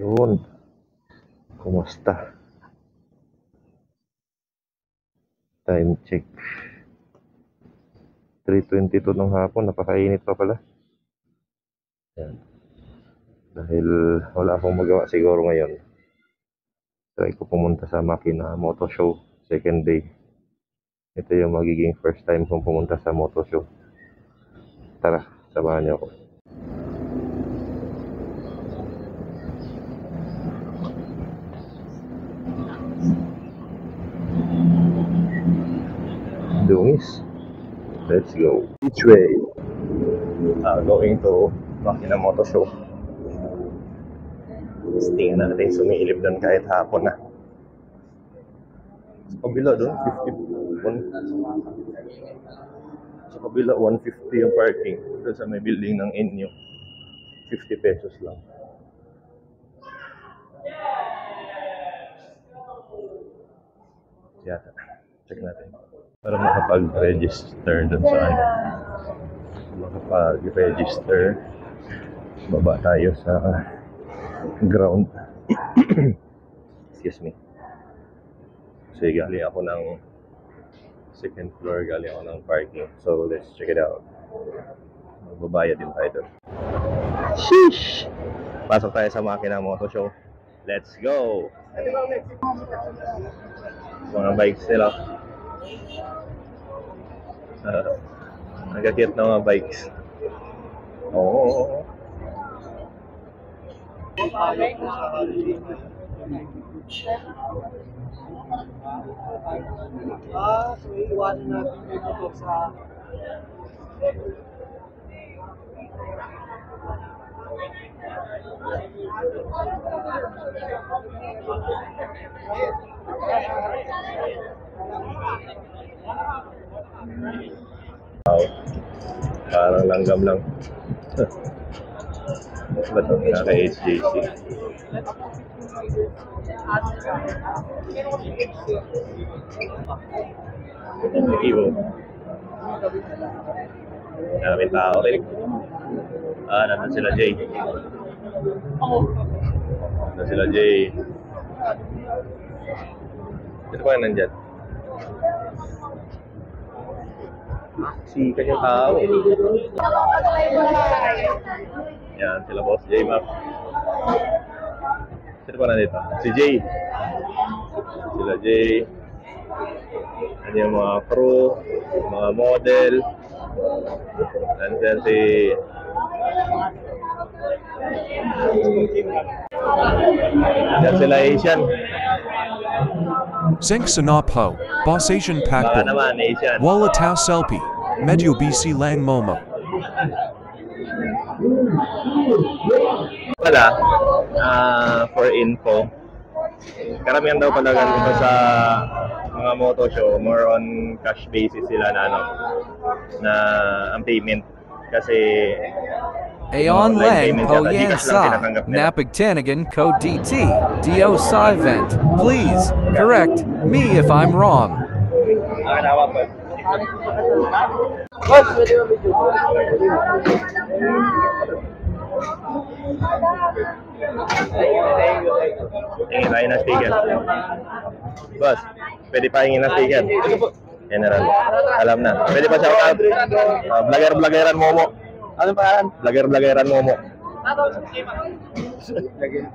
Yun. Kumusta? Time check. 3:22 ng hapon. Napakainit pa pala. Yan. Dahil wala akong magawa siguro ngayon. Try ko pumunta sa Makina Moto Show. Second day. Ito yung magiging first time kong pumunta sa Moto Show. Tara, samahan niyo ako. Dungis. Let's go. Which way? Going to Makina Moto Show. Tingnan natin, sumilip doon kahit hapon na. Sa kabila doon, 50. Sa kabila, 150 yung parking. Doon sa may building ng Inyo, 50 pesos lang. Yata. Check natin. Para makapag-register doon sa ano. Makapag-register. Baba tayo sa ground. Excuse me. So galing ako ng second floor, galing ako ng parking. So let's check it out. Magbabayad din tayo doon. Sheesh! Pasok tayo sa Makina Moto Show. Let's go! Mga bikes nila. Nagkakit na mga bikes. Oh. So iwanan natin dito sa Parang langgam lang. Ba't ang naka-HJC? Iwo. Maraming tao rin. Nandun sila Jay. Nandun sila Jay. Ito pa nandyan. Si kanyang tao. Yan, sila Boss Jay Map. Sino pa nandito? Si Jay. Sila Jay. Ano yung mga crew, mga model. Nandiyan si yan sila Asian. Zeng Sanapo, Boss Asian Baka Pakbo, naman Asian. Wala Tau Selfie, Medyo BC Lang Momo. Wala, for info, karamihan daw pala ganito sa mga moto show, more on cash basis sila na ano, na ang payment kasi Aon online Lang payment Po yata, Yan Gcash lang Sa tinatanggap nila. Napig Tanigan Co DT DO Sa Vent. Please correct me if I'm wrong. Hingin tayo ng sticker. Boss, pwede pa hingin ng sticker. General, alam na. Pwede pa shoutout. Vlogger-vloggeran Momo. Ano pa? Vlogger-vloggeran Momo.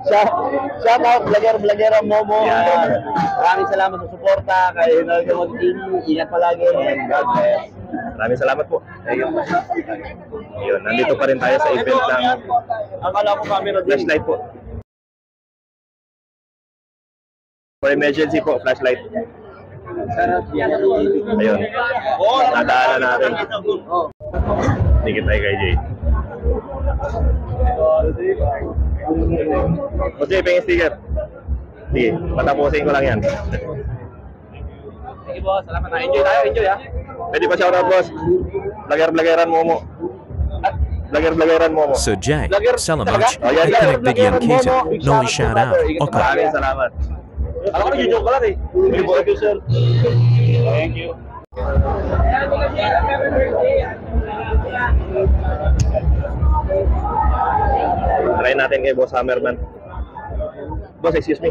shout out vlogger Momo. Yan. Maraming salamat sa suporta kay Nalgamot Team. Ingat palagi and God bless. Maraming salamat po. Ayun, nandito pa rin tayo sa event ng Akala ko camera din. flashlight po. For emergency po, flashlight. Ayun. Nadaanan natin. Dikit tayo kay Jay. Boss Jay, pengin sticker. Sige, patapusin ko lang yan. Sige boss, salamat na. Enjoy tayo, enjoy ha. Pwede pa shoutout, boss. Vlogger-vloggeran Momo. Vlogger-vloggeran Momo. So Jay, Salamach, Oh, yan, Iconic Bigyan Kita, Noli shout out, okay. Maraming salamat. Alam ko nag-joke ka lang eh. Thank you, sir. Thank you. Try natin kay Boss Hammerman. Boss, excuse me.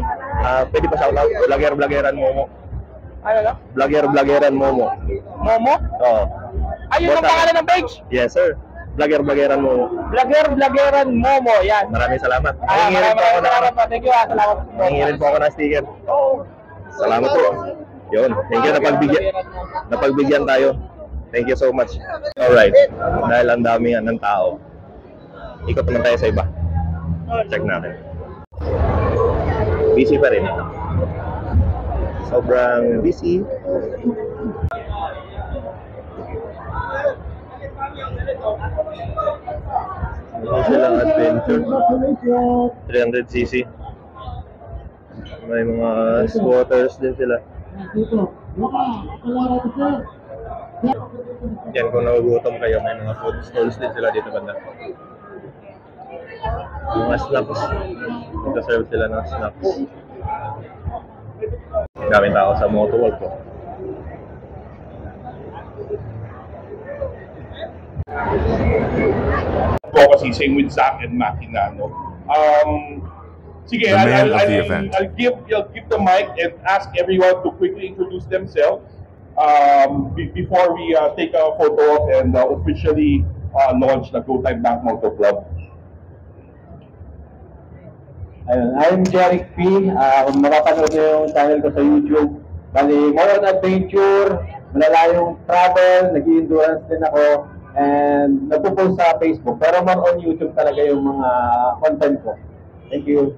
Pwede pa shoutout? Vlogger-vloggeran Momo. Ano na? Vlogger-vloggeran Momo. Momo? Oo. Ayun ang Boss, pangalan ng page. Yes, sir. Vlogger-vloggeran Momo. Vlogger-vloggeran Momo. Yan. Maraming salamat. Ah, Nangingi rin po ako salamat po. Thank you. Salamat po. Nangingi rin po ako ng sticker. Oo. Salamat po. Yun. Thank you. Napagbigyan tayo. Thank you so much. Alright. Dahil ang dami nga ng tao, ikot naman tayo sa iba. Check natin. Busy pa rin. Sobrang busy. Ito silang adventure. 300cc. May mga squatters din sila. Yan, kung nagugutom kayo, may mga food stalls din sila dito banda. Mga snacks. Nagka-serve sila ng snacks. Daming tao sa Motorworld ko. Kasi same with Zach and Makinano. Sige, The man of the event. I'll give the mic and ask everyone to quickly introduce themselves before we take a photo and officially launch the Go Time Bank Motor Club. Ayun, I'm Jeric P. Kung makapanood niyo yung channel ko sa YouTube, bali, more on adventure, malalayong travel, nag-endurance din ako, and nagpo-post sa Facebook, pero more on YouTube talaga yung mga content ko. Thank you.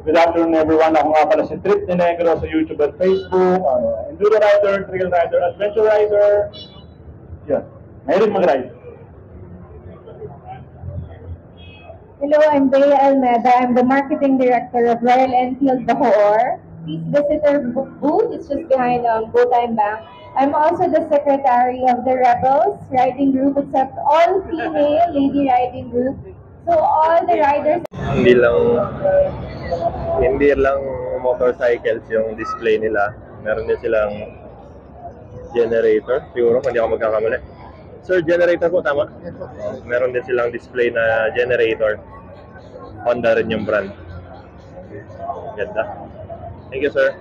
Good afternoon everyone. Ako nga pala si Trip Negro sa YouTube at Facebook. Enduro rider, trail rider, adventure rider. Yan. Mahilig mag-ride. Hello, I'm Bea Almeda. I'm the marketing director of Royal Enfield Bacoor. Please visit our booth. It's just behind Go Time Bank. I'm also the secretary of the Rebels riding group. It's an all-female lady riding group. So all the riders. Hindi lang motorcycles yung display nila. Meron din silang generator. Siguro, hindi ako magkakamali. Sir, generator po, tama? Meron din silang display na generator. Honda rin yung brand. Ganda. Thank you, sir.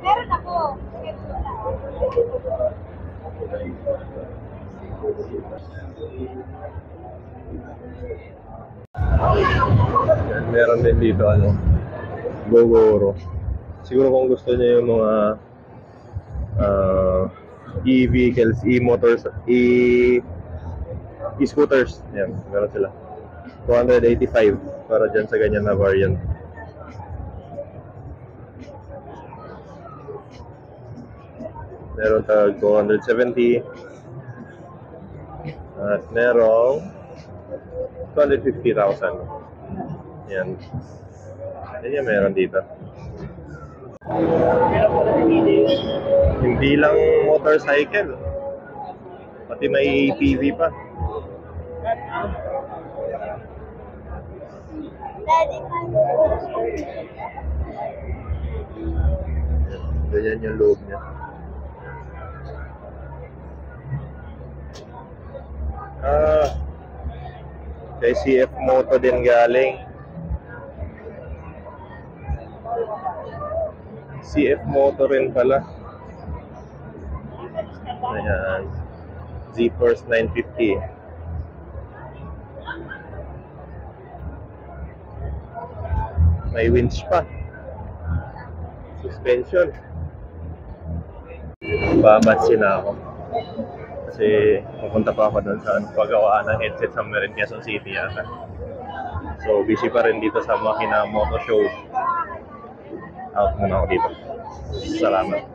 Meron ako. Meron din dito Gogoro. Siguro kung gusto niyo yung mga e-vehicles, e-motors, e-scooters, yan, meron sila. 285 para dyan sa ganyan na variant. Meron tag 270 at merong 250,000. Yan. Yan yung meron dito. Hindi lang motorcycle, pati may ATV pa. Ganyan yung loob niya. Kay CF Moto din galing. CF Moto rin pala. Ayan. Z-Force 950. May winch pa. Suspension. Babatsin na ako. Kasi pupunta pa ako doon sa paggawaan ng headset sa Merin, Quezon City yata. So busy pa rin dito sa Makina Moto Show. Out muna ako dito. Salamat.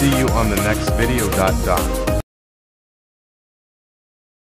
See you on the next video.